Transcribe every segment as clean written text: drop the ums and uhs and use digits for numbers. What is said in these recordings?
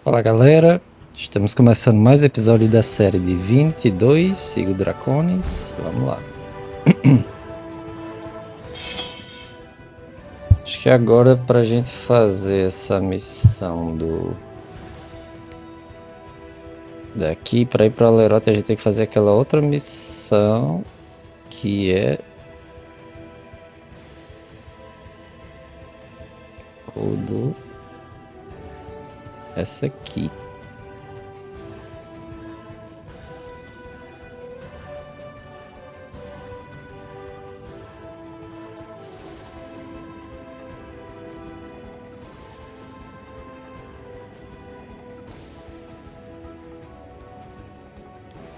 Fala galera, estamos começando mais um episódio da série Divinity 2, siga o Draconis, vamos lá. Acho que agora pra gente fazer essa missão daqui para ir para Lerote a gente tem que fazer aquela outra missão que é essa aqui.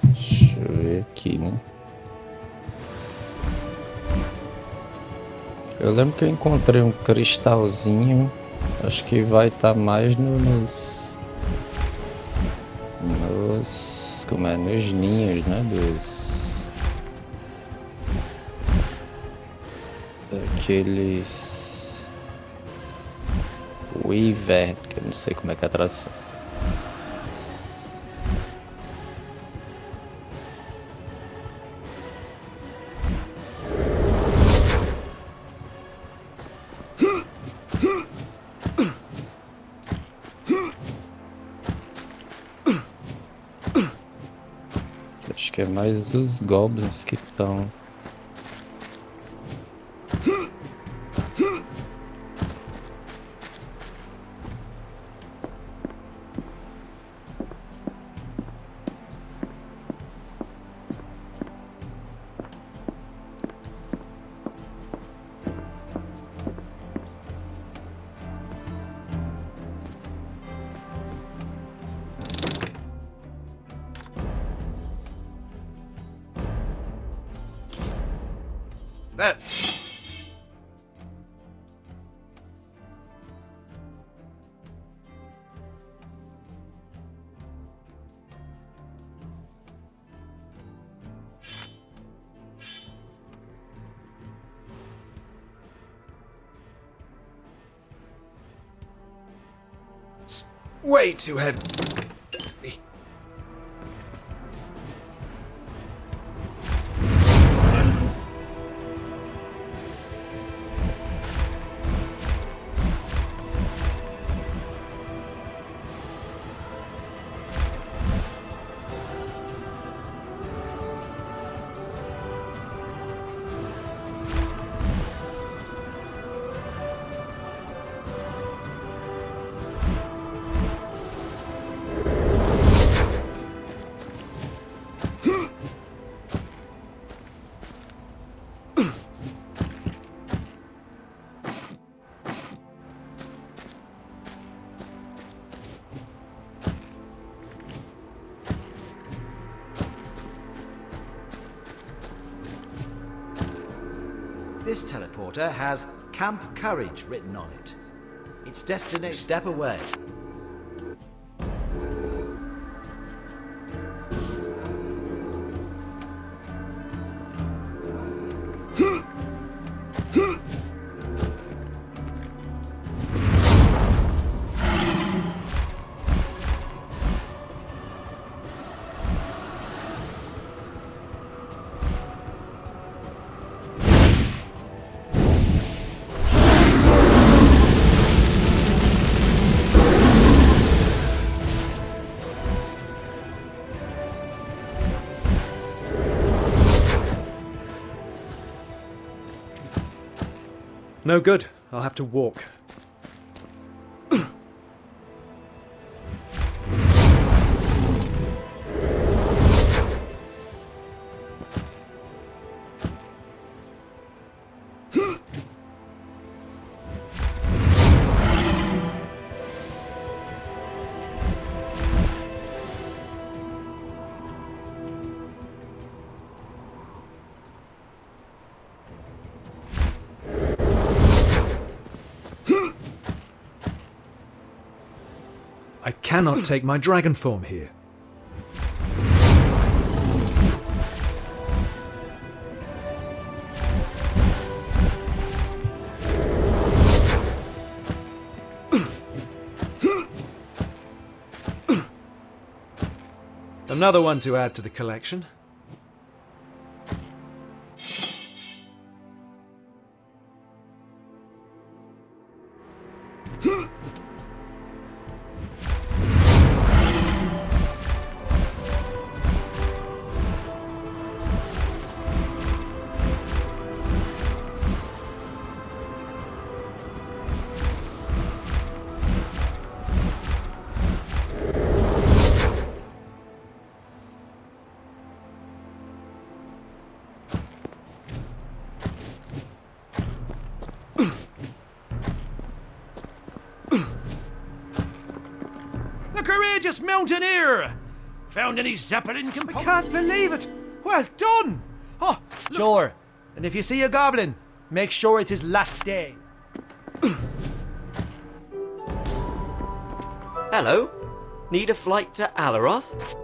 Deixa eu ver aqui, né? Eu lembro que eu encontrei um cristalzinho. Acho que vai estar mais nos ninhos, né? Daqueles Ygerna, que eu não sei como é que é a tradução. Acho que é mais os goblins que estão. Way too heavy. This teleporter has Camp Courage written on it. Its destination, step away. No good. I'll have to walk. I cannot take my dragon form here. Another one to add to the collection. Courageous mountaineer! Found any Zeppelin I components? can't believe it! Well done! Oh, sure. And if you see a goblin, make sure it's his last day. Hello? Need a flight to Alaroth?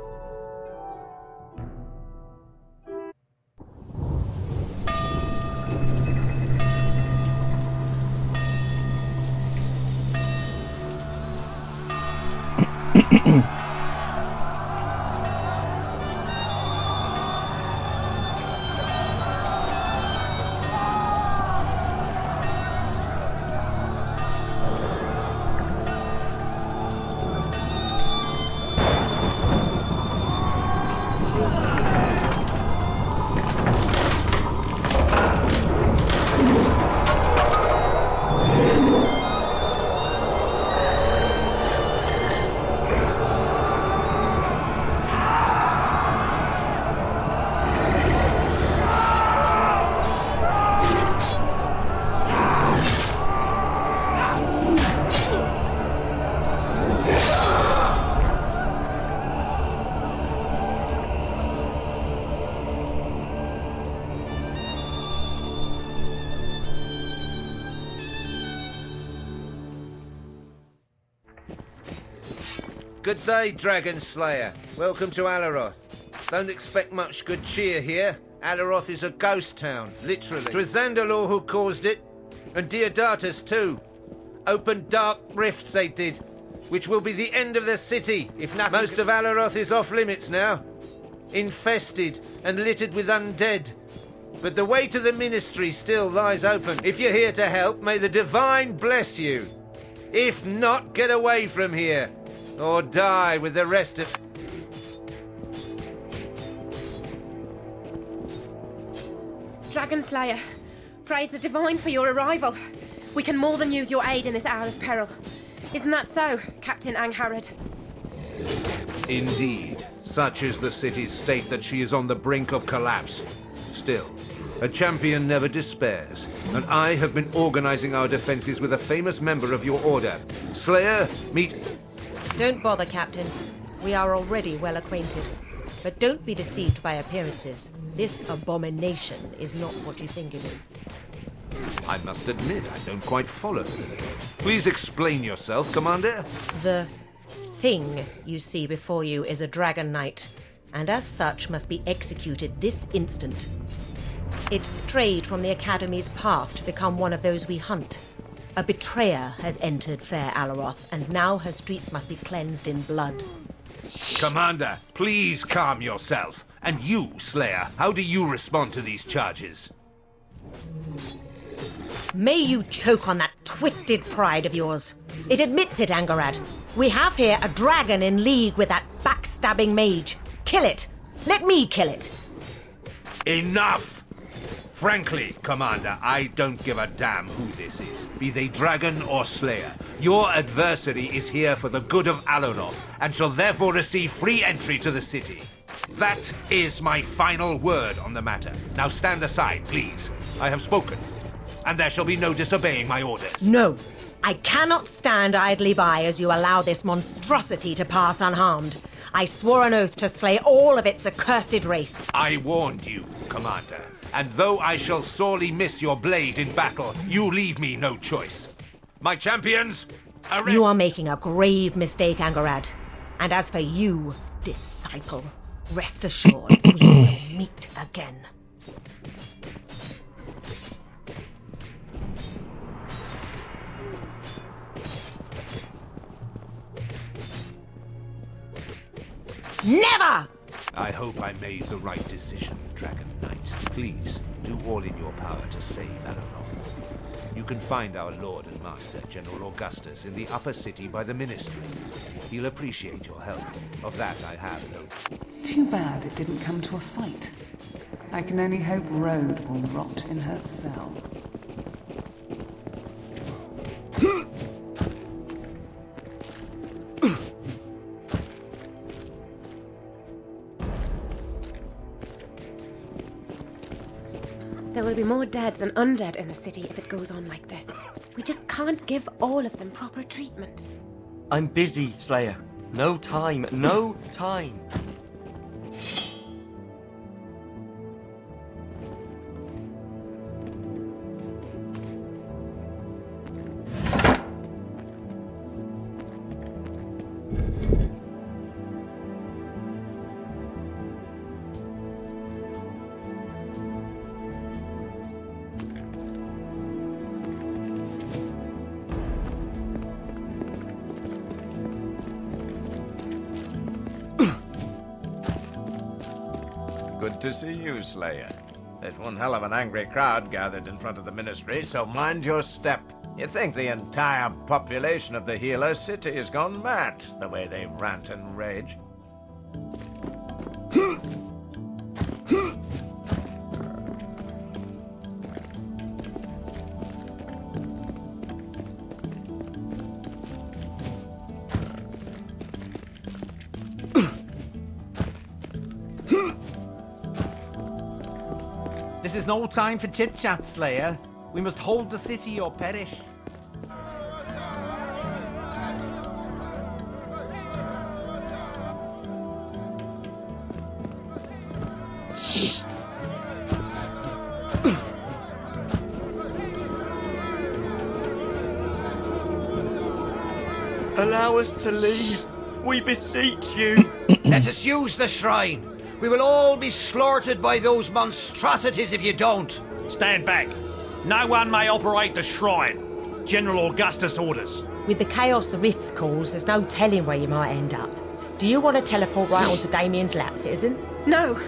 Good day, Dragon Slayer. Welcome to Alaroth. Don't expect much good cheer here. Alaroth is a ghost town, literally. 'Twas Zandalor who caused it, and Deodatus too. Opened dark rifts they did, which will be the end of the city if nothing. Most of Alaroth is off limits now, infested and littered with undead. But the way to the ministry still lies open. If you're here to help, may the Divine bless you. If not, get away from here. Or die with the rest of... Dragon Slayer, praise the Divine for your arrival. We can more than use your aid in this hour of peril. Isn't that so, Captain Angharad? Indeed. Such is the city's state that she is on the brink of collapse. Still, a champion never despairs, and I have been organizing our defenses with a famous member of your order. Slayer, meet... Don't bother, Captain. We are already well acquainted. But don't be deceived by appearances. This abomination is not what you think it is. I must admit, I don't quite follow. Please explain yourself, Commander. The thing you see before you is a Dragon Knight, and as such must be executed this instant. It strayed from the Academy's path to become one of those we hunt. A betrayer has entered fair Alaroth, and now her streets must be cleansed in blood. Commander, please calm yourself. And you, Slayer, how do you respond to these charges? May you choke on that twisted pride of yours. It admits it, Angharad. We have here a dragon in league with that backstabbing mage. Kill it. Let me kill it. Enough! Frankly, Commander, I don't give a damn who this is, be they dragon or slayer. Your adversary is here for the good of Alaroth, and shall therefore receive free entry to the city. That is my final word on the matter. Now stand aside, please. I have spoken, and there shall be no disobeying my orders. No, I cannot stand idly by as you allow this monstrosity to pass unharmed. I swore an oath to slay all of its accursed race. I warned you, Commander. And though I shall sorely miss your blade in battle, you leave me no choice. My champions, arrest... You are making a grave mistake, Angharad. And as for you, disciple, rest assured we will meet again. Never! I hope I made the right decision, Dragon Knight. Please, do all in your power to save Alaroth. You can find our Lord and Master, General Augustus, in the upper city by the Ministry. He'll appreciate your help. Of that I have no. Too bad it didn't come to a fight. I can only hope Rhode will rot in her cell. There will be more dead than undead in the city if it goes on like this. We just can't give all of them proper treatment. I'm busy, Slayer. No time, no time. Good to see you, Slayer. There's one hell of an angry crowd gathered in front of the Ministry, so mind your step. You think the entire population of the Healer City has gone mad, the way they rant and rage. This is no time for chit-chat, Slayer. We must hold the city or perish. Allow us to leave. We beseech you. Let us use the shrine. We will all be slaughtered by those monstrosities if you don't. Stand back. No one may operate the shrine. General Augustus orders. With the chaos the rifts cause, there's no telling where you might end up. Do you want to teleport right onto Damien's lap, citizen? No!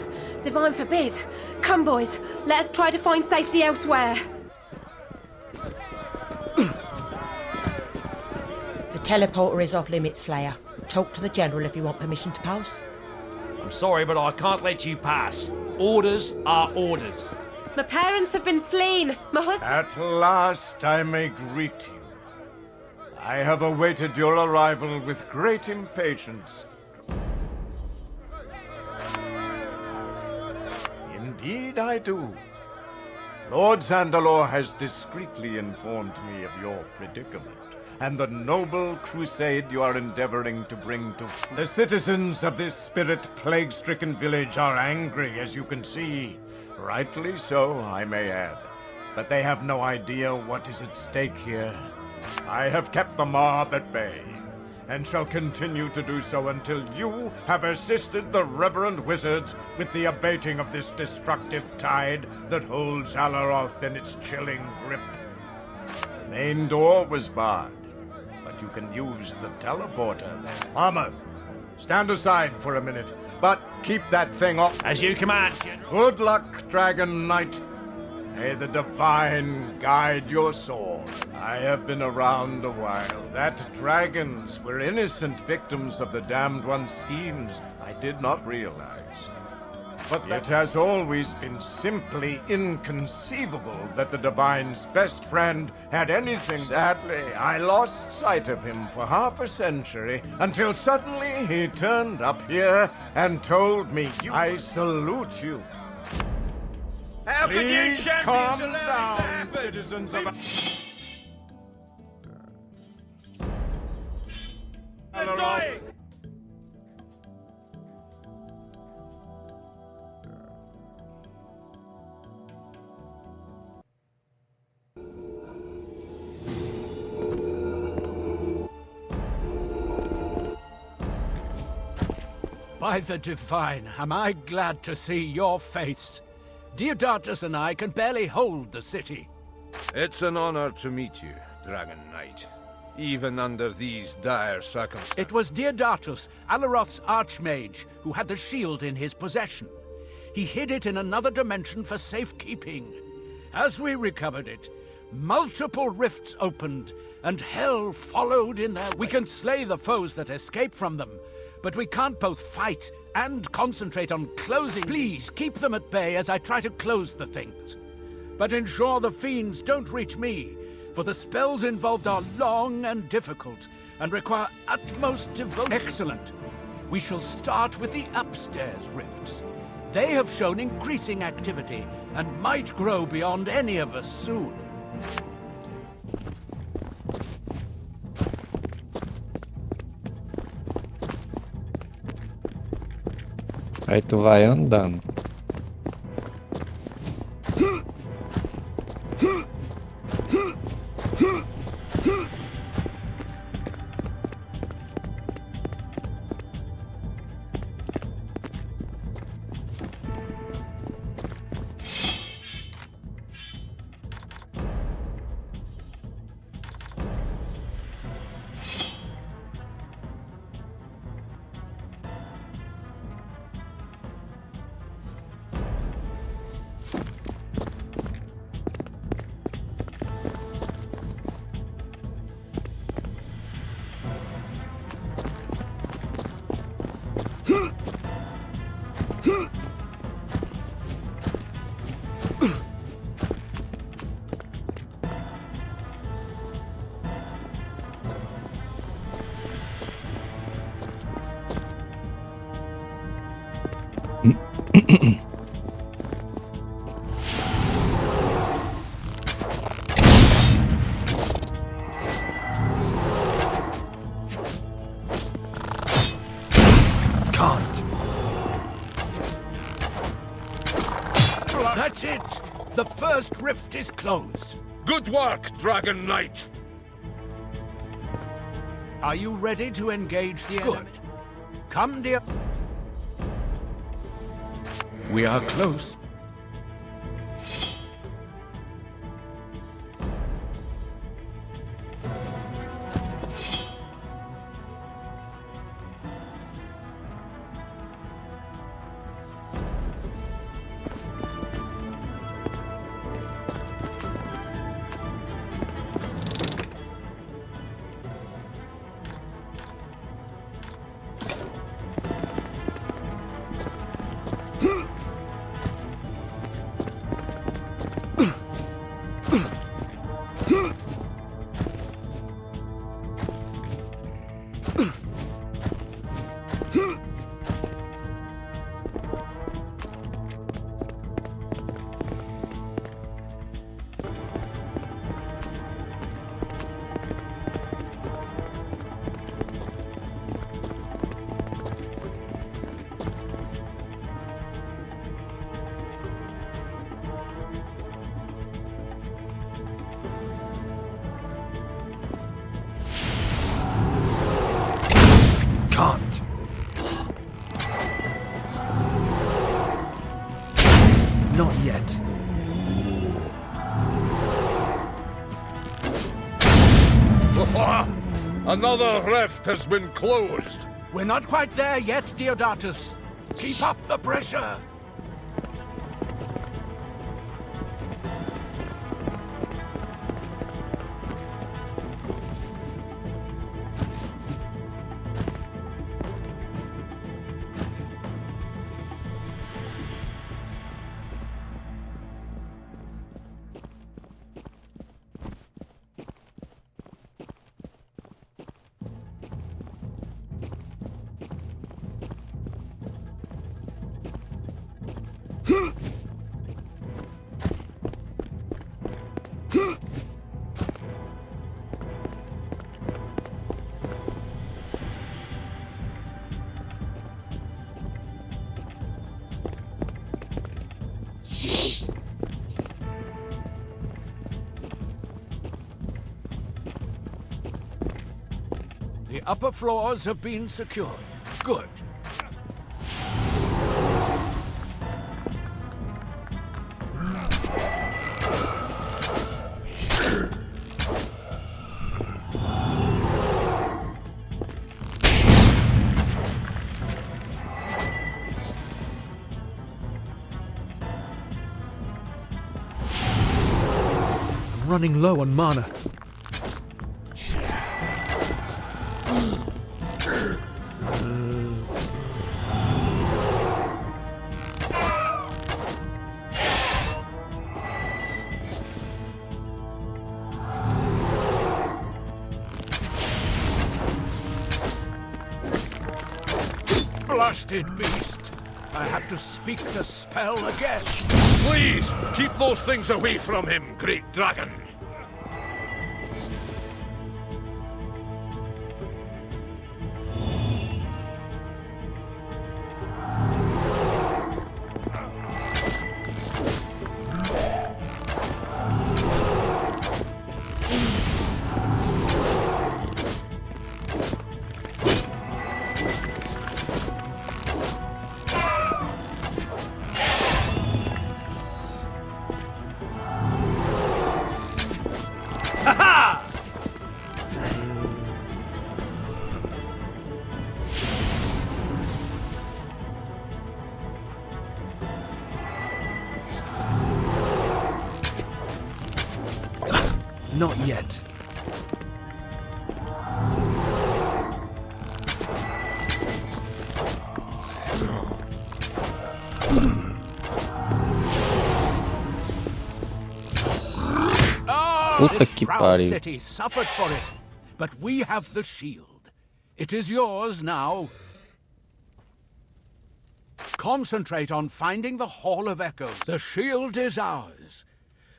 Divine forbid! Come, boys, let us try to find safety elsewhere. The teleporter is off limits, Slayer. Talk to the General if you want permission to pass. I'm sorry, but I can't let you pass. Orders are orders. My parents have been slain. My husband... At last I may greet you. I have awaited your arrival with great impatience. Indeed I do. Lord Zandalor has discreetly informed me of your predicament, and the noble crusade you are endeavoring to bring to fruition. The citizens of this spirit-plague-stricken village are angry, as you can see. Rightly so, I may add. But they have no idea what is at stake here. I have kept the mob at bay, and shall continue to do so until you have assisted the reverend wizards with the abating of this destructive tide that holds Alaroth in its chilling grip. The main door was barred, but you can use the teleporter there. Armor, stand aside for a minute, but keep that thing off. As you command, General. Good luck, Dragon Knight. May the Divine guide your sword. I have been around a while. That dragons were innocent victims of the Damned One's schemes, I did not realize. But it has always been simply inconceivable that the Divine's best friend had anything. Sadly, I lost sight of him for half a century, until suddenly he turned up here and told me, I salute you. How could you Please champions calm allow down, this to happen? citizens of They're dying! By the Divine, am I glad to see your face. Deodatus and I can barely hold the city. It's an honor to meet you, Dragon Knight. even under these dire circumstances. It was Diodatus, Alaroth's archmage, who had the shield in his possession. He hid it in another dimension for safekeeping. As we recovered it, multiple rifts opened, and hell followed in their wake. We can slay the foes that escape from them, but we can't both fight and concentrate on closing. Please, keep them at bay as I try to close the things. But ensure the fiends don't reach me, for the spells involved are long and difficult, and require utmost devotion. Excellent. We shall start with the upstairs rifts. They have shown increasing activity, and might grow beyond any of us soon. Aí tu vai andando. That's it! The first rift is closed. Good work, Dragon Knight! Are you ready to engage the enemy? Good. Come, dear. We are close. Can't. Not yet. Another rift has been closed. We're not quite there yet, Diodatus. Keep up the pressure. The upper floors have been secured. Good. running low on mana. Blasted beast! I have to speak the spell again. Please, keep those things away from him, great dragon. Not yet. Puta que pariu. City suffered for it, but we have the shield. It is yours now. Concentrate on finding the Hall of Echoes. The shield is ours.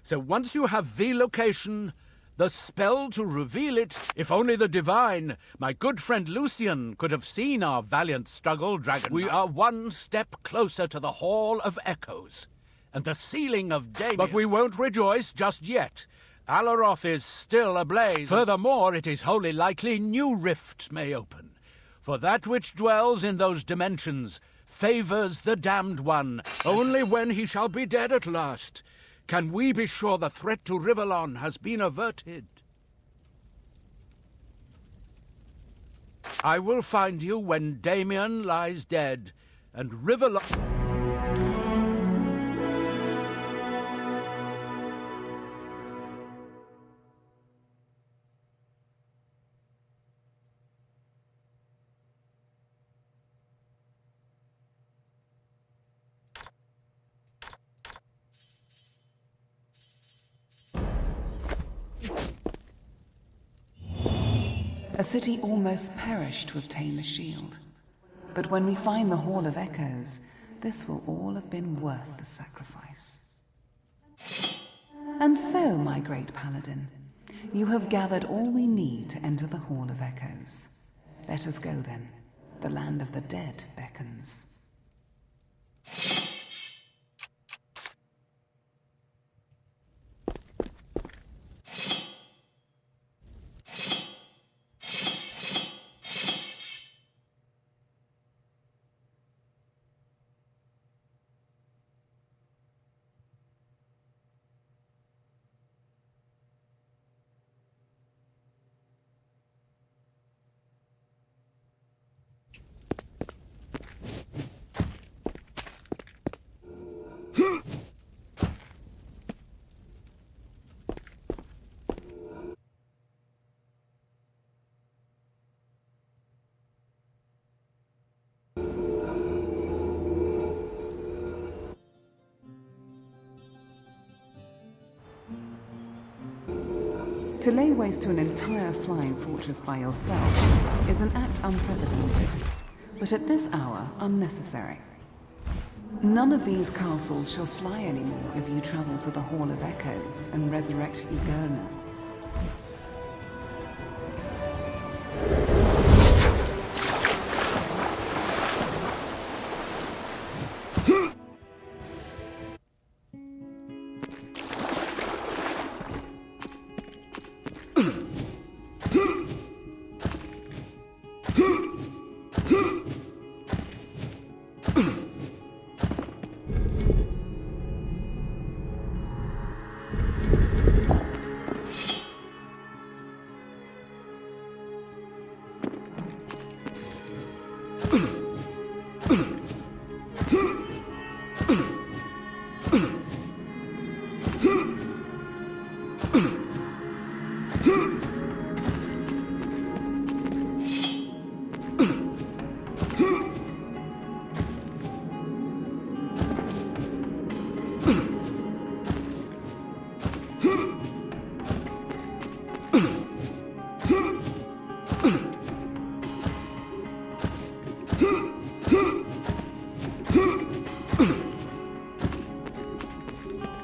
So once you have the location, the spell to reveal it, if only the divine, my good friend Lucian, could have seen our valiant struggle, Dragon. We are one step closer to the Hall of Echoes, and the sealing of Damien. But we won't rejoice just yet. Alaroth is still ablaze. Furthermore, it is wholly likely new rifts may open. For that which dwells in those dimensions favors the damned one, only when he shall be dead at last can we be sure the threat to Rivellon has been averted. I will find you when Damien lies dead, and Rivellon... A city almost perished to obtain the shield. But when we find the Hall of Echoes, this will all have been worth the sacrifice. And so, my great paladin, you have gathered all we need to enter the Hall of Echoes. Let us go then. The land of the dead beckons. To lay waste to an entire flying fortress by yourself is an act unprecedented, but at this hour, unnecessary. None of these castles shall fly anymore if you travel to the Hall of Echoes and resurrect Ygerna.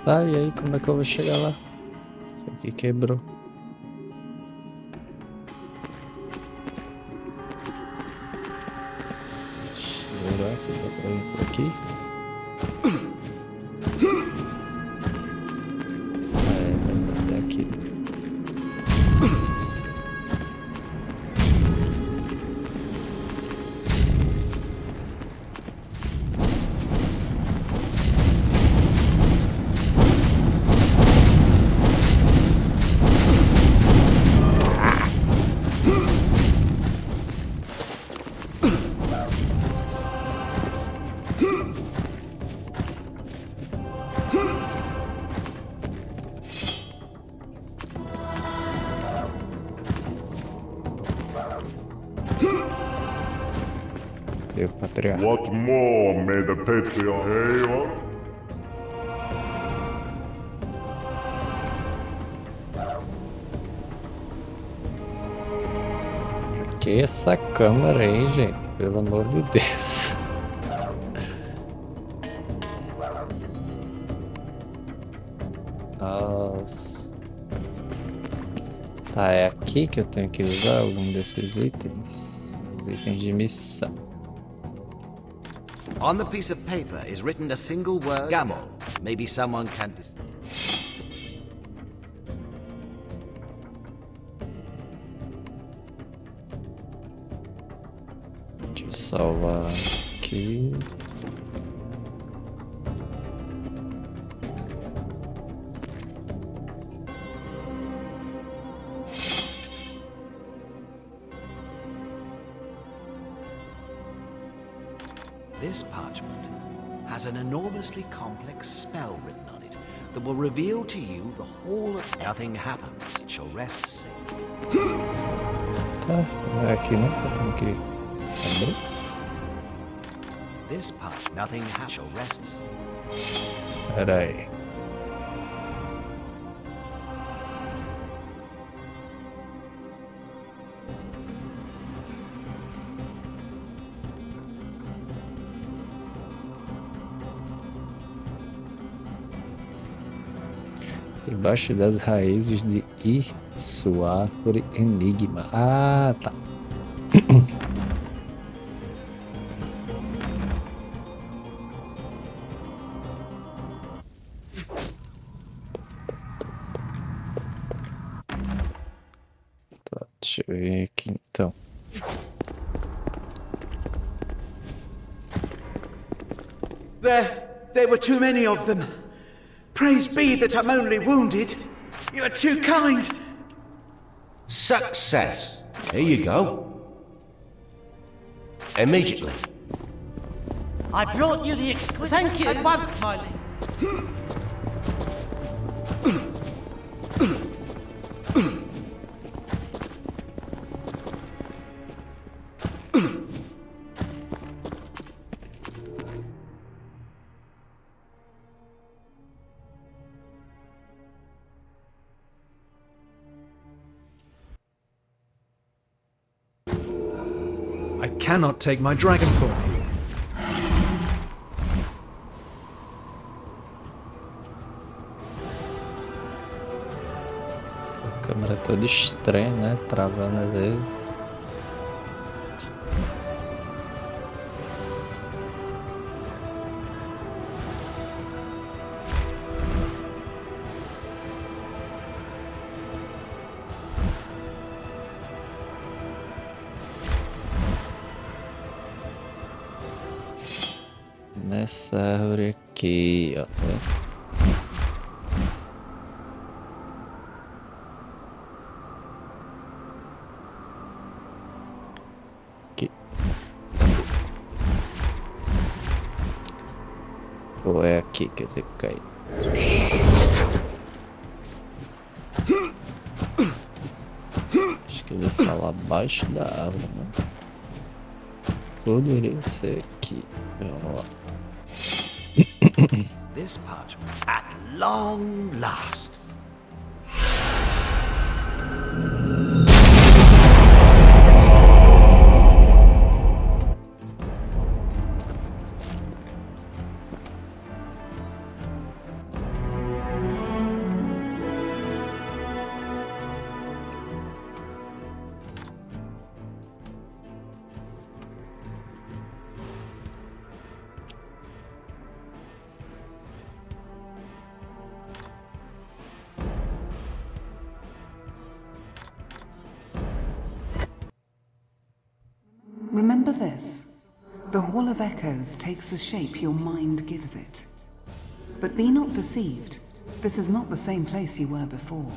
Tá, e aí como é que eu vou chegar lá? Isso aqui quebrou. Será que dá pra ir por aqui? É aqui. What more may the patriarch Que essa câmera aí, gente, pelo amor de Deus. Nossa. Tá, é aqui que eu tenho que usar algum desses itens. Os itens de missão. On the piece of paper is written a single word, Gamma. Maybe someone can Deixa eu salvar aqui. This parchment has an enormously complex spell written on it that will reveal to you the whole of nothing happens. It shall rest safe. Tá, não é aqui não, eu tenho que abrir. This part, nothing shall rest. Pera aí. Debaixo das raízes de sua árvore enigma. Ah, tá. Tá, deixa eu ver aqui então. There were too many of them. Praise be that I'm only wounded. You are too kind. Success. Here you go. Immediately. I brought you the exquisite. Thank you. At once, my lady. I cannot take my dragon form here. A câmera é toda estranha, né? Travando às vezes. Nessa árvore aqui, ó, tá vendo? Aqui. Ou é aqui que eu tenho que cair? Acho que eu vou falar abaixo da árvore, né? Poderia ser aqui. Vamos lá. This parchment, at long last. Remember this. The Hall of Echoes takes the shape your mind gives it. But be not deceived. This is not the same place you were before.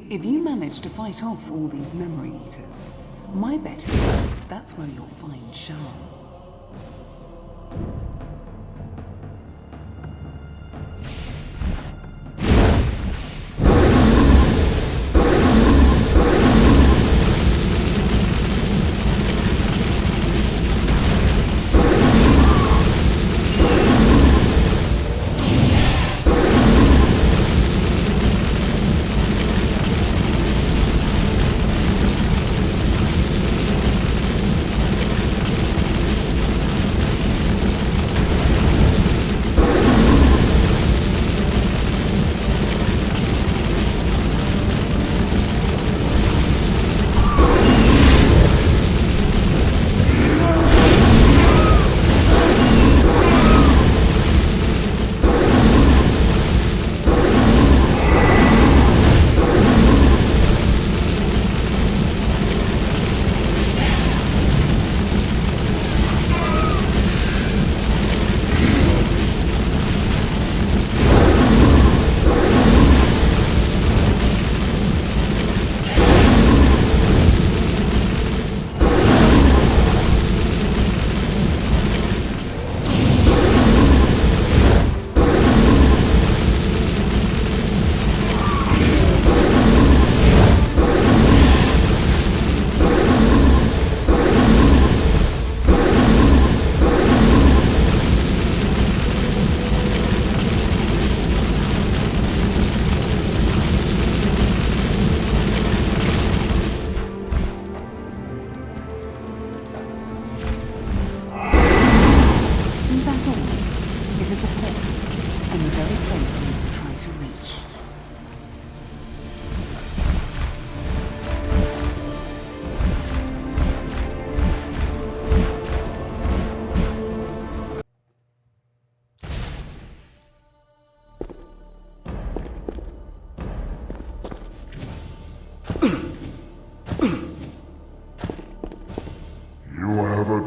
If you manage to fight off all these memory eaters, my bet is that's where you'll find Sharon.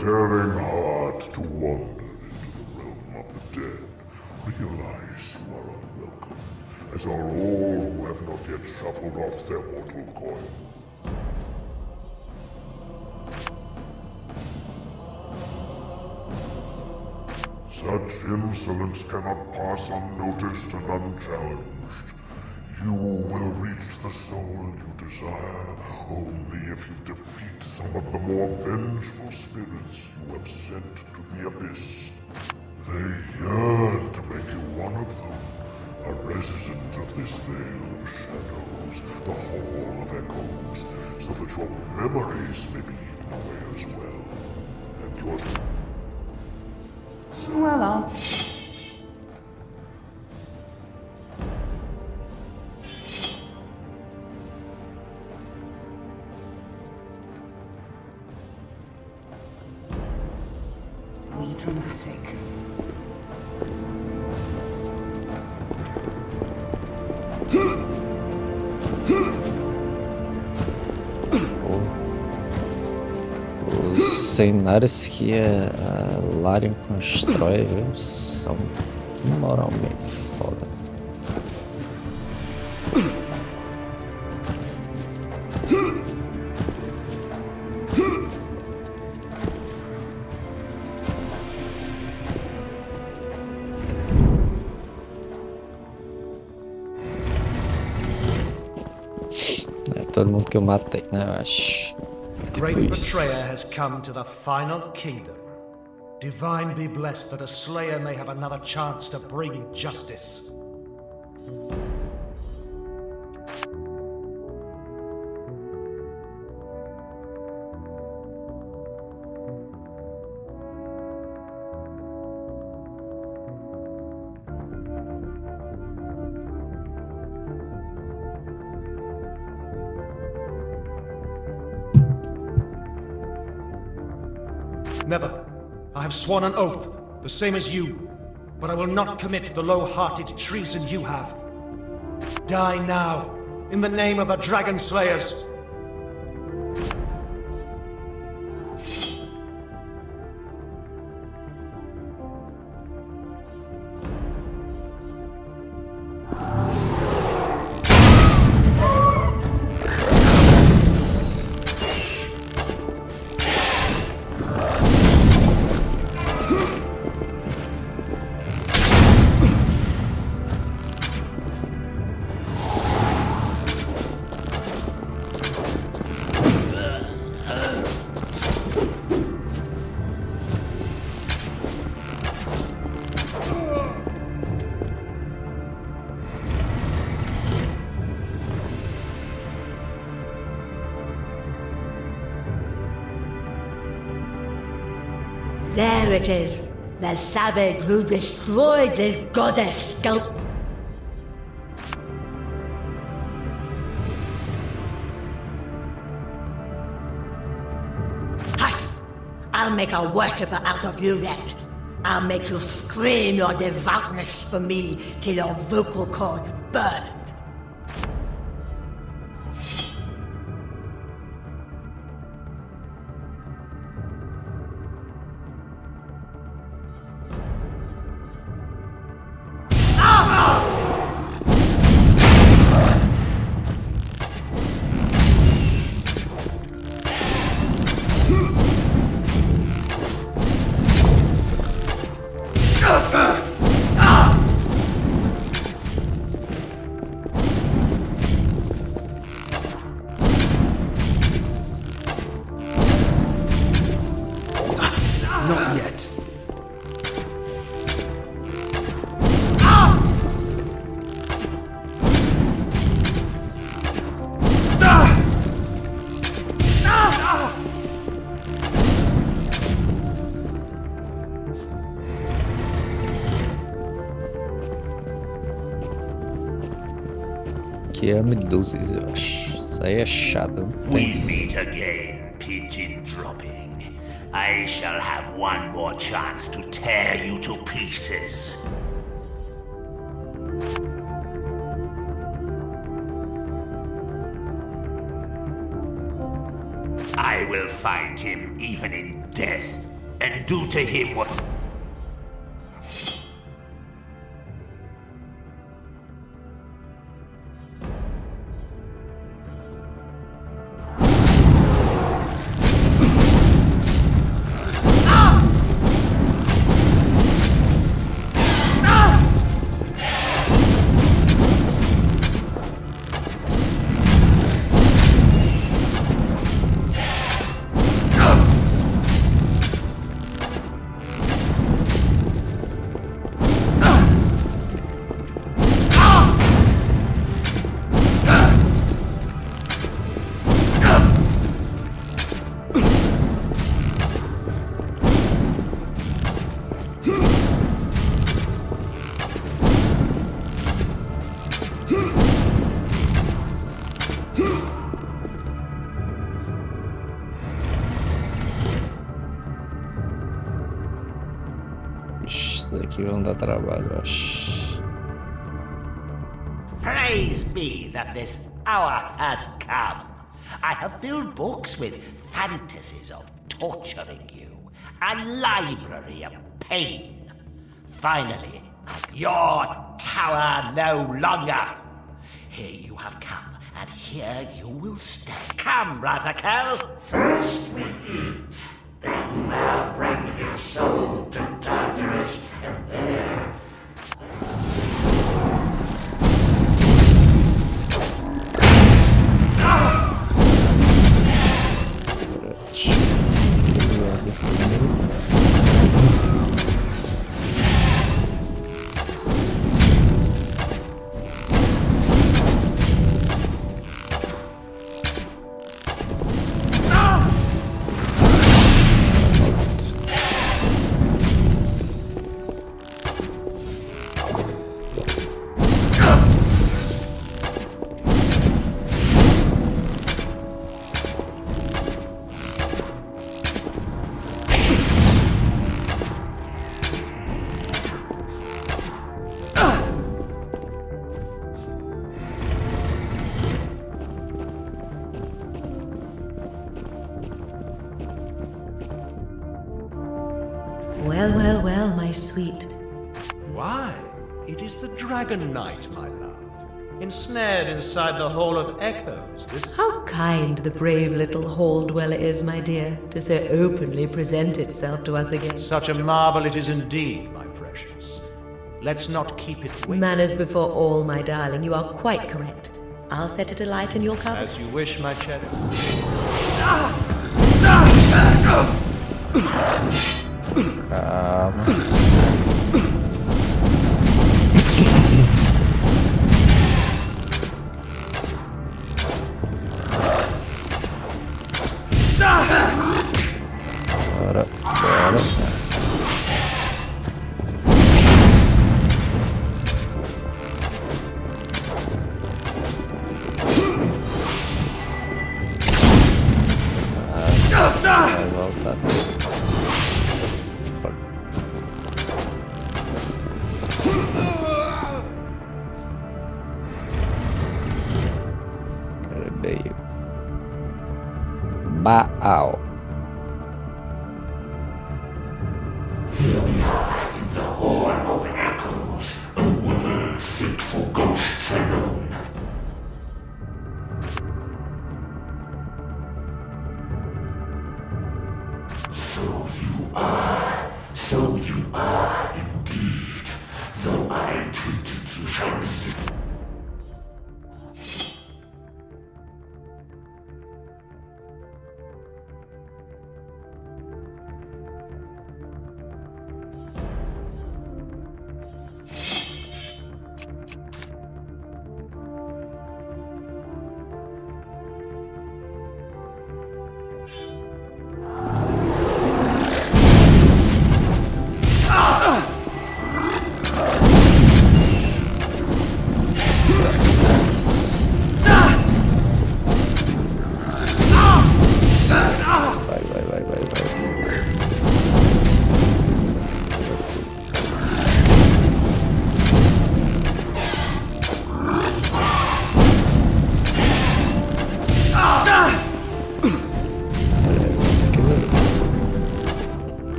tearing heart to wander into the realm of the dead. Realize you are unwelcome, as are all who have not yet shuffled off their mortal coil. Such insolence cannot pass unnoticed and unchallenged. You will reach the soul you desire only if you defeat some of the more vengeful spirits you have sent to the abyss. They yearn to make you one of them, a resident of this veil of shadows, the Hall of Echoes, so that your memories may be eaten away as well. And yours... Voila. We dramatic. Os cenários que a Larian constrói, viu, são imoralmente foda. É todo mundo que eu matei, né, eu acho. Great betrayer has come to the final kingdom. Divine be blessed that a slayer may have another chance to bring justice. Never. I have sworn an oath, the same as you. but I will not commit the low-hearted treason you have. Die now, in the name of the Dragon Slayers. There it is, the savage who destroyed this goddess sculpt. Hush! I'll make a worshipper out of you yet. I'll make you scream your devoutness for me till your vocal cords burst. Not yet. Que é Medusas, eu acho. Isso aí é chato. We meet again, pigeon dropping. I shall have one more chance to tear you to pieces. I will find him even in death, and do to him what... Isso aqui vão dar trabalho, eu acho. Praise be that this hour has come. I have filled books with fantasies of torturing you, a library of pain. Finally, your tower no longer. Here you have come, and here you will stay. Come, Razakel. First we eat, then we'll bring his soul to Tartarus, and there... my sweet. Why? It is the Dragon Knight, my love. Ensnared inside the Hall of Echoes, this... How kind the brave little hall dweller is, my dear, to so openly present itself to us again. Such a marvel it is indeed, my precious. Let's not keep it waiting. Manners before all, my darling. You are quite correct. I'll set it alight in your cupboard. As you wish, my cherry. Bora, bora. Vai voltar. Veio. Baal. The Hall of Echoes, a world fit for ghosts alone. So you are indeed, though I treated you shamefully.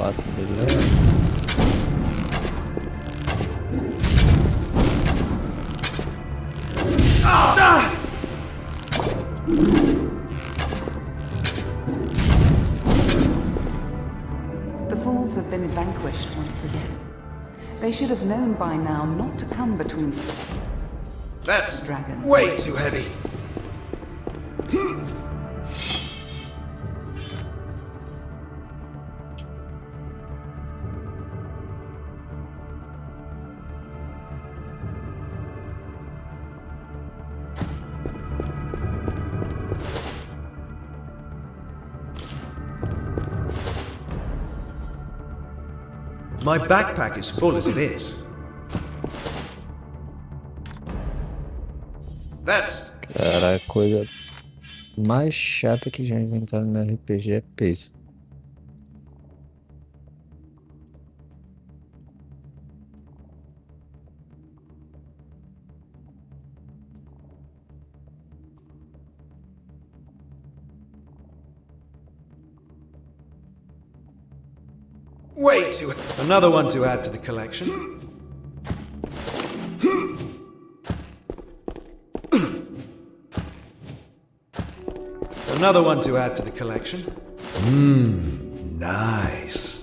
Bate dele. The fools have been vanquished once again. They should have known by now not to come between them. That's Dragon. way too heavy. My backpack is full as it is. That's... Cara, a coisa mais chata que já inventaram no RPG é peso. way too... Another one to add to the collection. Another one to add to the collection. Nice.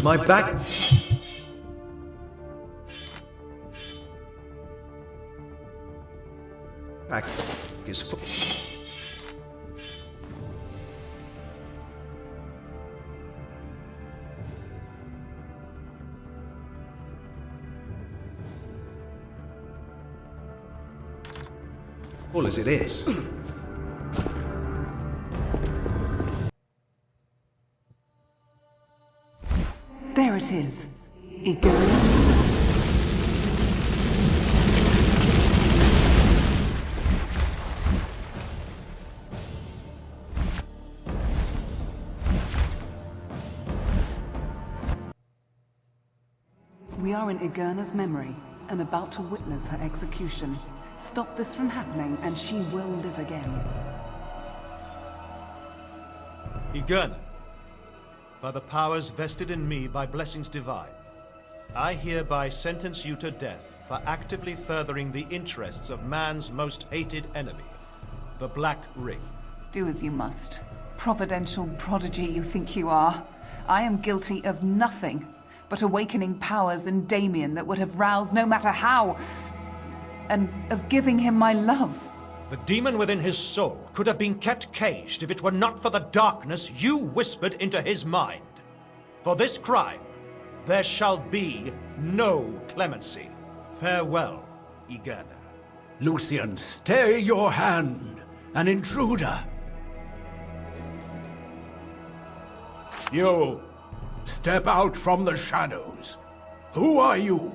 My back... back is full. Full as it is. There it is. Ygerna. We are in Ygerna's memory and about to witness her execution. Stop this from happening and she will live again. Ygerna, by the powers vested in me by blessings divine, I hereby sentence you to death for actively furthering the interests of man's most hated enemy, the Black Ring. Do as you must. Providential prodigy you think you are. I am guilty of nothing but awakening powers in Damien that would have roused no matter how, and of giving him my love. The demon within his soul could have been kept caged if it were not for the darkness you whispered into his mind. For this crime, there shall be no clemency. Farewell, Ygerna. Lucian, stay your hand. An intruder. You, step out from the shadows. Who are you?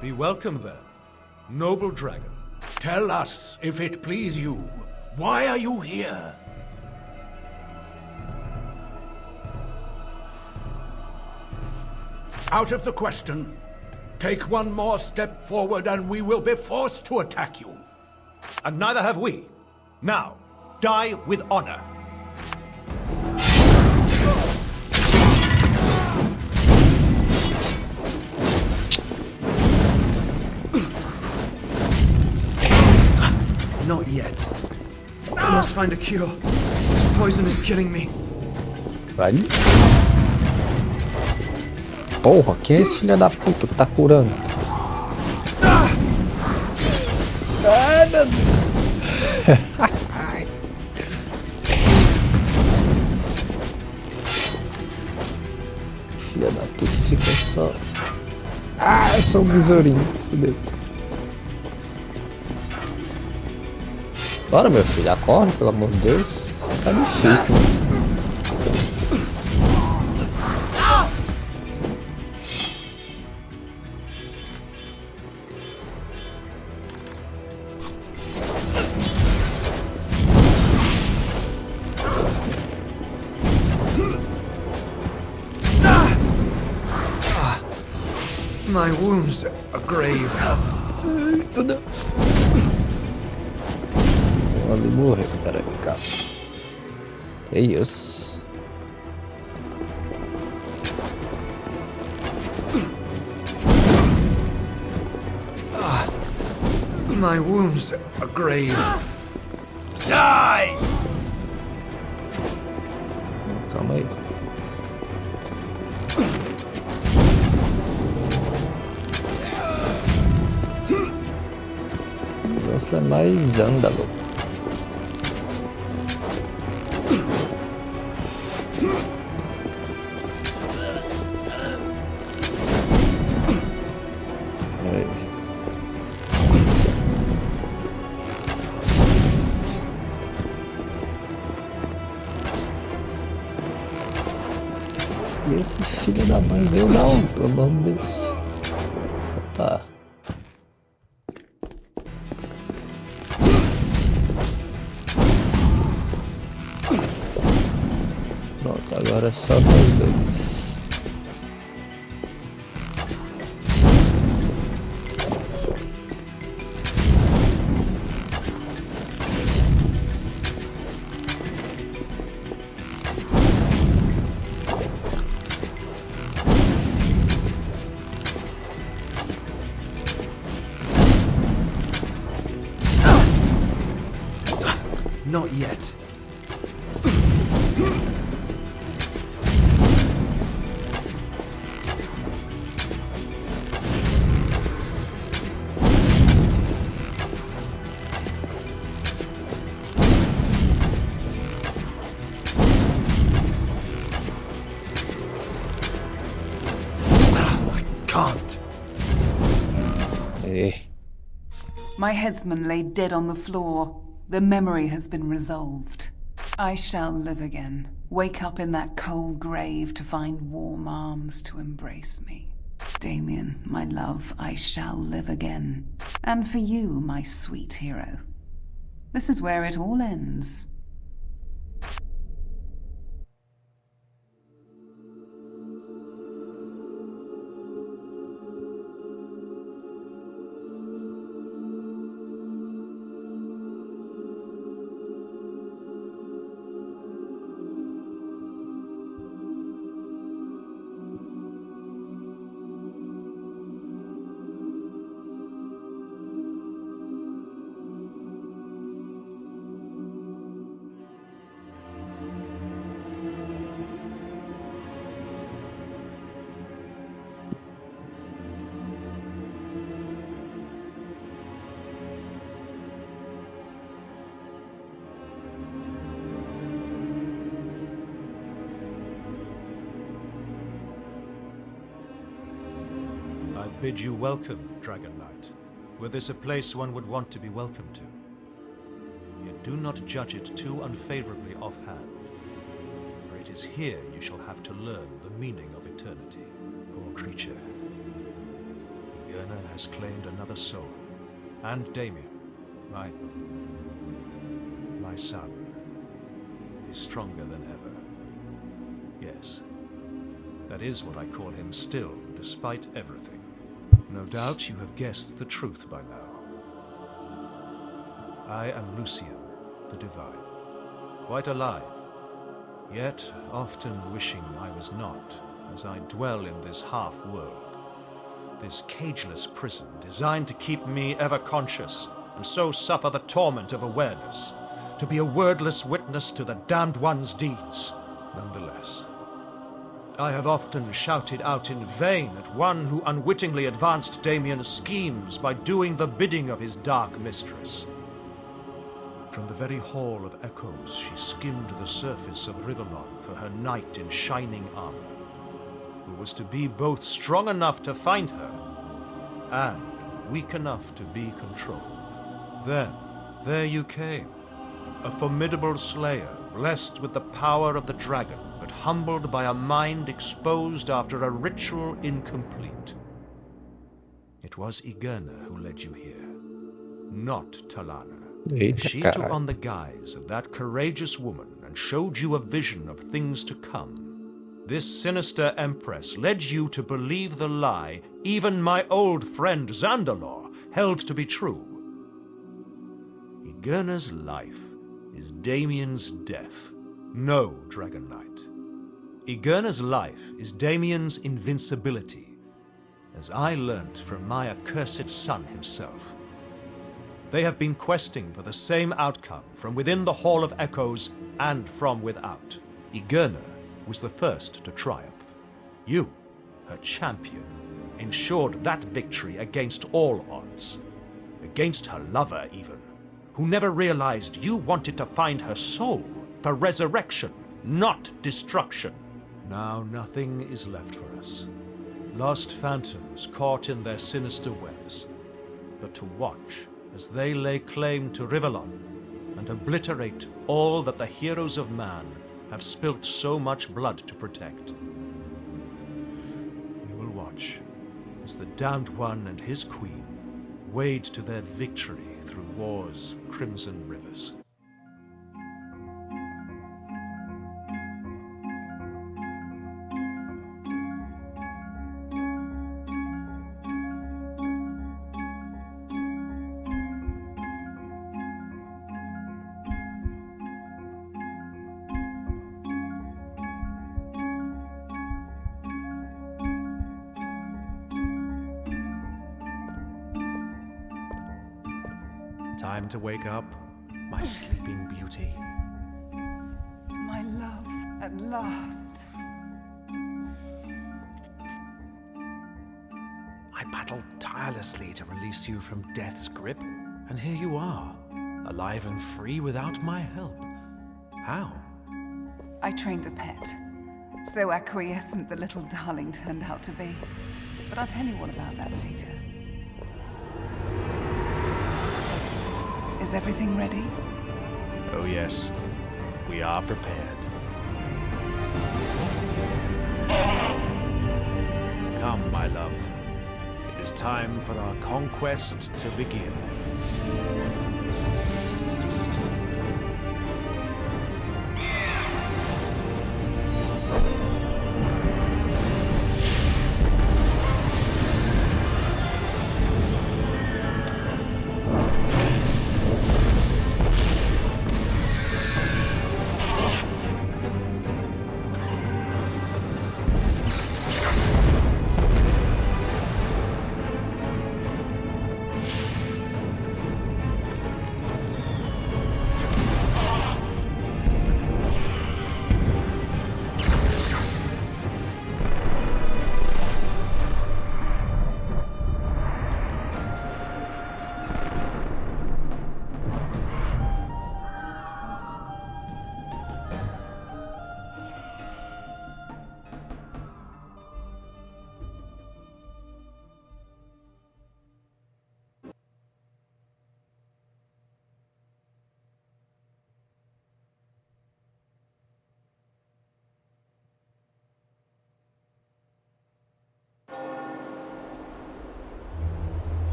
Be welcome then, noble dragon. Tell us, if it please you, why are you here? Out of the question. Take one more step forward and we will be forced to attack you. And neither have we. Now, die with honor. Not yet. I must find a cure. This poison is killing me. Vai. Porra, quem é esse filho da puta que tá curando? Ai, meu Deus. Filha da puta fica só... Ah, eu sou um besourinho. Fudeu. Bora, meu filho, acorda, pelo amor de Deus. Isso tá difícil, né? My wounds are grave. Tudo. Ali morreu, peraí, cara. Que isso? My wounds are grave. Die! Calma aí. Nossa, mais ândalo. E esse filho da mãe veio da onde, pelo amor de Deus? Tá. Pronto, agora é só nós dois. Not yet. Can't. My headsman lay dead on the floor. The memory has been resolved. I shall live again. Wake up in that cold grave to find warm arms to embrace me. Damien, my love, I shall live again. And for you, my sweet hero. This is where it all ends. I bid you welcome, Dragon Knight. Were this a place one would want to be welcome to? Yet do not judge it too unfavorably offhand, for it is here you shall have to learn the meaning of eternity. Poor creature. Ygerna has claimed another soul, and Damien, my son, is stronger than ever. Yes, that is what I call him still, despite everything. No doubt you have guessed the truth by now. I am Lucian, the Divine, quite alive, yet often wishing I was not, as I dwell in this half-world, this cageless prison designed to keep me ever conscious, and so suffer the torment of awareness, to be a wordless witness to the damned one's deeds. Nonetheless, I have often shouted out in vain at one who unwittingly advanced Damien's schemes by doing the bidding of his dark mistress. From the very Hall of Echoes she skimmed the surface of Rivellon for her knight in shining armor, who was to be both strong enough to find her, and weak enough to be controlled. Then, there you came, a formidable slayer, blessed with the power of the dragon, but humbled by a mind exposed after a ritual incomplete. It was Ygerna who led you here, not Talana. She took on the guise of that courageous woman and showed you a vision of things to come. This sinister empress led you to believe the lie even my old friend Zandalor held to be true. Ygerna's life is Damien's death. No, Dragon Knight. Ygerna's life is Damien's invincibility, as I learnt from my accursed son himself. They have been questing for the same outcome from within the Hall of Echoes and from without. Ygerna was the first to triumph. You, her champion, ensured that victory against all odds. Against her lover, even, who never realized you wanted to find her soul for resurrection, not destruction. Now nothing is left for us. Lost phantoms caught in their sinister webs, but to watch as they lay claim to Rivellon and obliterate all that the heroes of man have spilt so much blood to protect. We will watch as the Damned One and his queen wade to their victory through war's crimson rivers. Time to wake up, my sleeping beauty. My love, at last. I battled tirelessly to release you from death's grip, and here you are, alive and free without my help. How? I trained a pet. So acquiescent the little darling turned out to be. But I'll tell you all about that later. Is everything ready? Oh yes, we are prepared. Come, my love. It is time for our conquest to begin.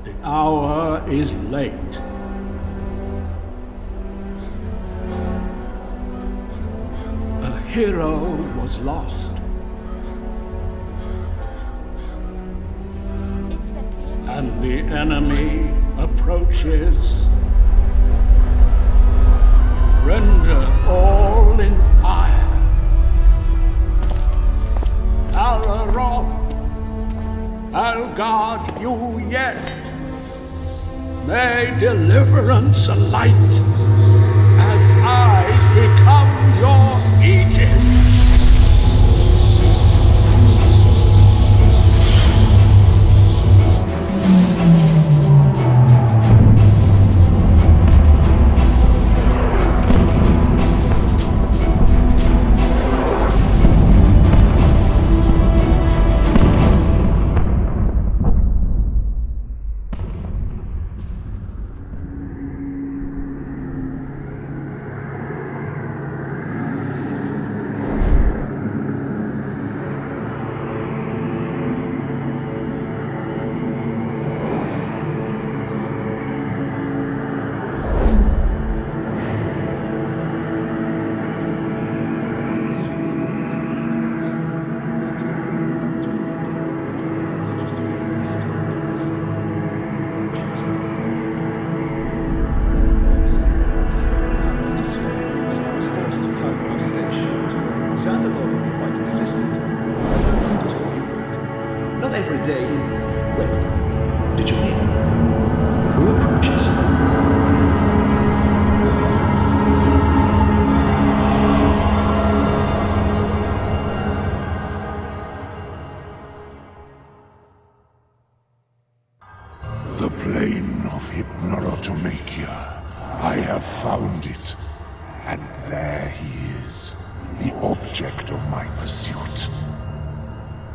The hour is late. A hero was lost. And the enemy approaches to render all in fire. ASRock, I'll guard you yet. May deliverance alight as I become your aegis. I have found it. And there he is, the object of my pursuit.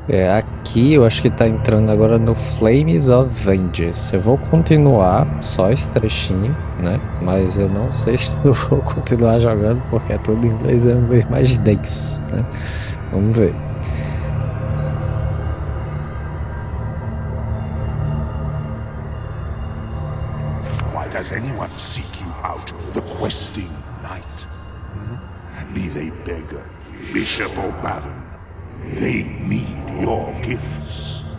É, aqui eu acho que tá entrando agora no Flames of Vengeance. Eu vou continuar só esse trechinho, né? Mas eu não sei se eu vou continuar jogando porque é tudo em inglês, é um inglês mais denso, né? Vamos ver. Why does anyone seek you out, the questing knight? Be they beggar, bishop or baron, they need your gifts.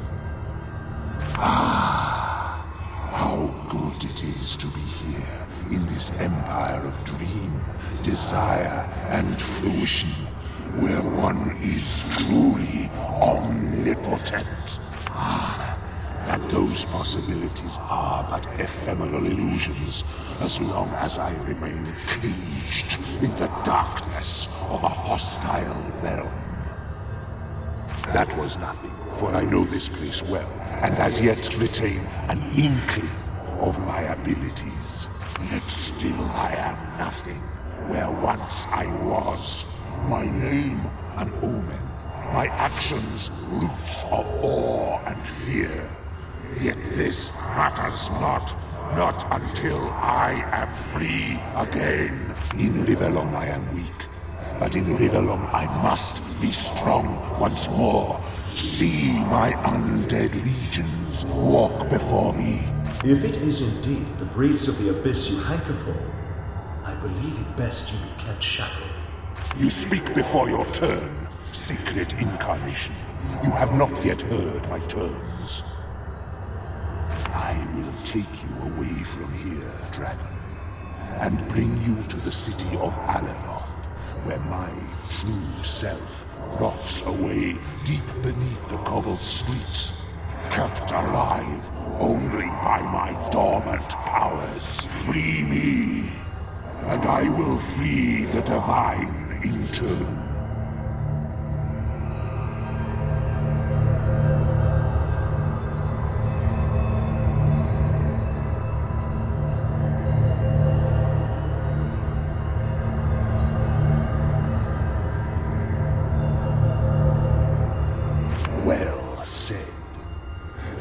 Ah, how good it is to be here in this empire of dream, desire, and fruition, where one is truly omnipotent. Ah, the Those possibilities are but ephemeral illusions, as long as I remain caged in the darkness of a hostile realm. That was nothing, for I know this place well, and as yet retain an inkling of my abilities. Yet still I am nothing, where once I was. My name an omen, my actions roots of awe and fear. Yet this matters not until I am free again. In Rivelon I am weak, but in Rivelon I must be strong once more. See my undead legions walk before me. If it is indeed the breeze of the abyss you hanker for, I believe it best you be kept shackled. You speak before your turn, secret incarnation. You have not yet heard my terms. I will take you away from here, dragon, and bring you to the city of ASRock, where my true self rots away deep beneath the cobbled streets, kept alive only by my dormant powers. Free me, and I will flee the divine in turn.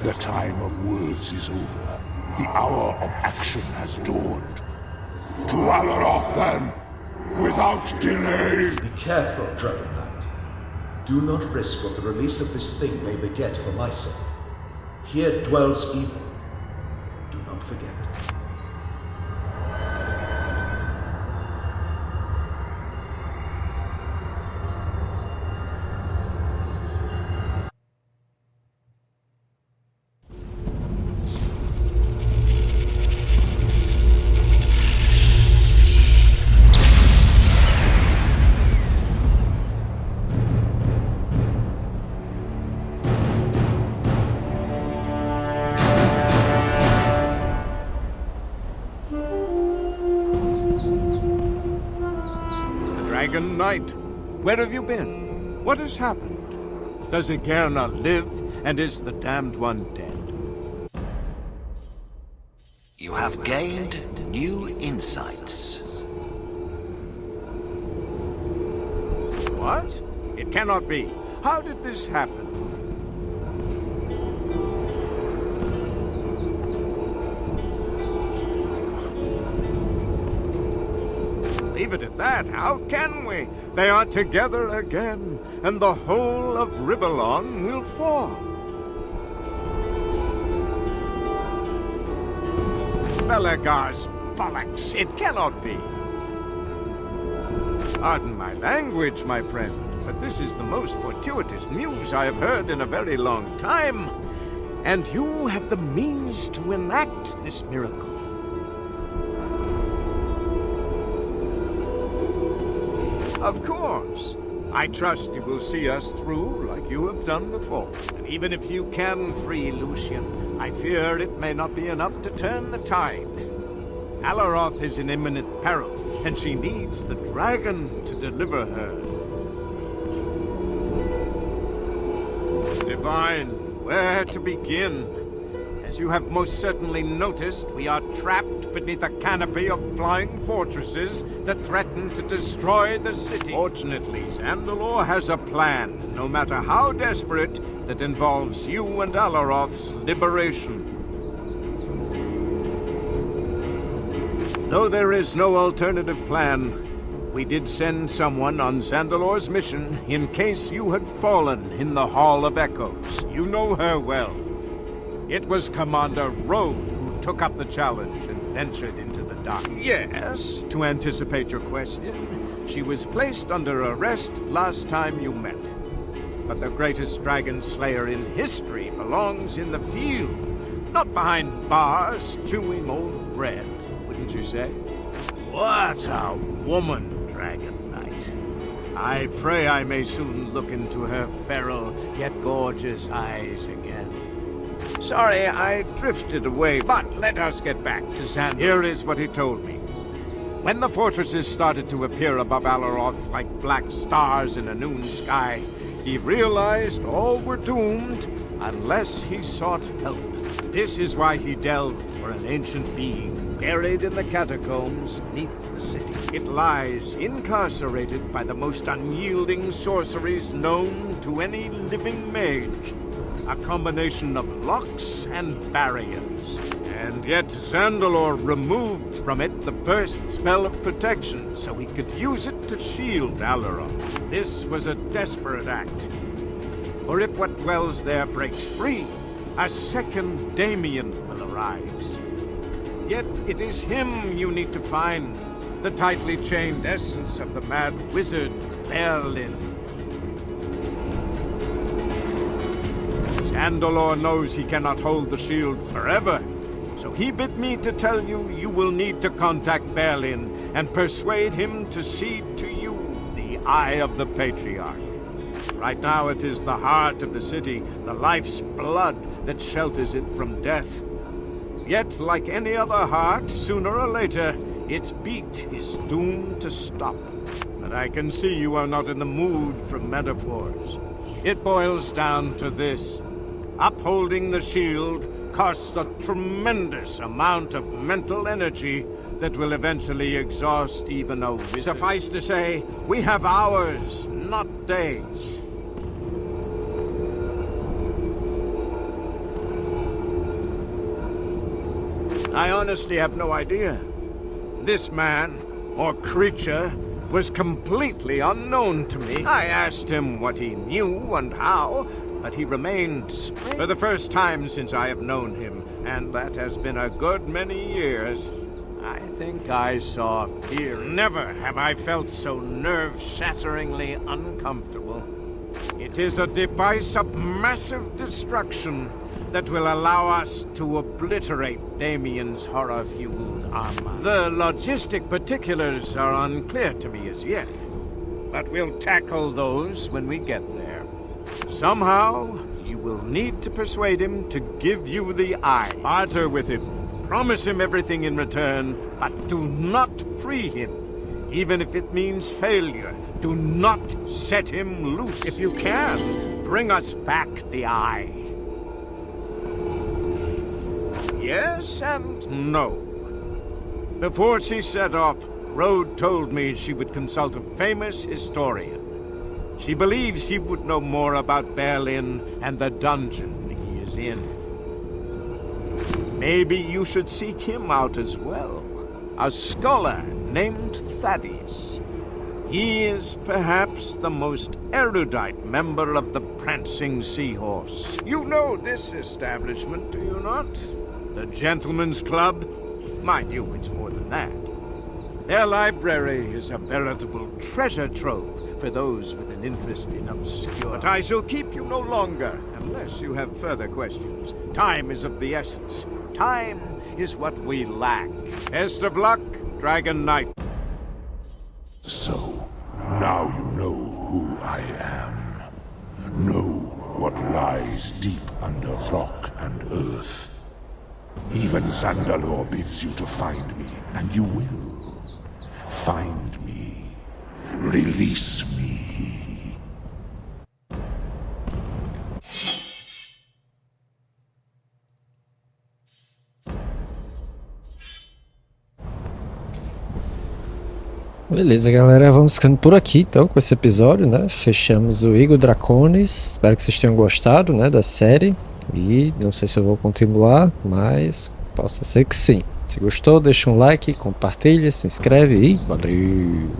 The time of words is over. The hour of action has dawned. To ASRock, then, without delay! Be careful, Dragon Knight. Do not risk what the release of this thing may beget for my sake. Here dwells evil. Do not forget. Dragon Knight, where have you been? What has happened? Does Ygerna live, and is the damned one dead? You have gained new insights. What? It cannot be. How did this happen? Leave it at that. How can we? They are together again, and the whole of Rivelon will fall. Belegar's bollocks. It cannot be. Pardon my language, my friend, but this is the most fortuitous news I have heard in a very long time. And you have the means to enact this miracle. Of course. I trust you will see us through like you have done before. And even if you can free Lucian, I fear it may not be enough to turn the tide. ASRock is in imminent peril, and she needs the dragon to deliver her. Divine, where to begin? As you have most certainly noticed, we are trapped beneath a canopy of flying fortresses that threaten to destroy the city. Fortunately, Zandalor has a plan, no matter how desperate, that involves you and ASRock's liberation. Though there is no alternative plan, we did send someone on Zandalor's mission in case you had fallen in the Hall of Echoes. You know her well. It was Commander Road who took up the challenge and ventured into the dark. Yes, to anticipate your question, she was placed under arrest last time you met. But the greatest dragon slayer in history belongs in the field, not behind bars chewing old bread, wouldn't you say? What a woman, Dragon Knight. I pray I may soon look into her feral yet gorgeous eyes again. Sorry, I drifted away, but let us get back to Zandalor. Here is what he told me. When the fortresses started to appear above ASRock like black stars in a noon sky, he realized all were doomed unless he sought help. This is why he delved for an ancient being buried in the catacombs beneath the city. It lies incarcerated by the most unyielding sorceries known to any living mage. A combination of locks and barriers. And yet Zandalor removed from it the first spell of protection so he could use it to shield ASRock. This was a desperate act. For if what dwells there breaks free, a second Damien will arise. Yet it is him you need to find, the tightly chained essence of the mad wizard Berlin. Zandalor knows he cannot hold the shield forever, so he bid me to tell you you will need to contact Berlin and persuade him to cede to you the Eye of the Patriarch. Right now it is the heart of the city, the life's blood that shelters it from death. Yet, like any other heart, sooner or later, its beat is doomed to stop. But I can see you are not in the mood for metaphors. It boils down to this. Upholding the shield costs a tremendous amount of mental energy that will eventually exhaust even a wizard. Suffice to say, we have hours, not days. I honestly have no idea. This man, or creature, was completely unknown to me. I asked him what he knew and how, but he remained strange. For the first time since I have known him, and that has been a good many years, I think I saw fear. Never have I felt so nerve-shatteringly uncomfortable. It is a device of massive destruction that will allow us to obliterate Damien's horror-fueled armor. The logistic particulars are unclear to me as yet, but we'll tackle those when we get there. Somehow, you will need to persuade him to give you the eye. Barter with him. Promise him everything in return, but do not free him. Even if it means failure, do not set him loose. If you can, bring us back the eye. Yes and no. Before she set off, Rode told me she would consult a famous historian. She believes he would know more about Berlin and the dungeon he is in. Maybe you should seek him out as well. A scholar named Thaddeus. He is perhaps the most erudite member of the Prancing Seahorse. You know this establishment, do you not? The Gentleman's Club? Mind you, it's more than that. Their library is a veritable treasure trove for those with an interest in obscure. But I shall keep you no longer, unless you have further questions. Time is of the essence. Time is what we lack. Best of luck, Dragon Knight. So, now you know who I am. Know what lies deep under rock and earth. Even Zandalor bids you to find me, and you will. Find me. Release me. Beleza, galera, vamos ficando por aqui então com esse episódio, né? Fechamos o Draconis. Espero que vocês tenham gostado, né, da série. E não sei se eu vou continuar, mas possa ser que sim. Se gostou, deixa um like, compartilha, se inscreve e valeu!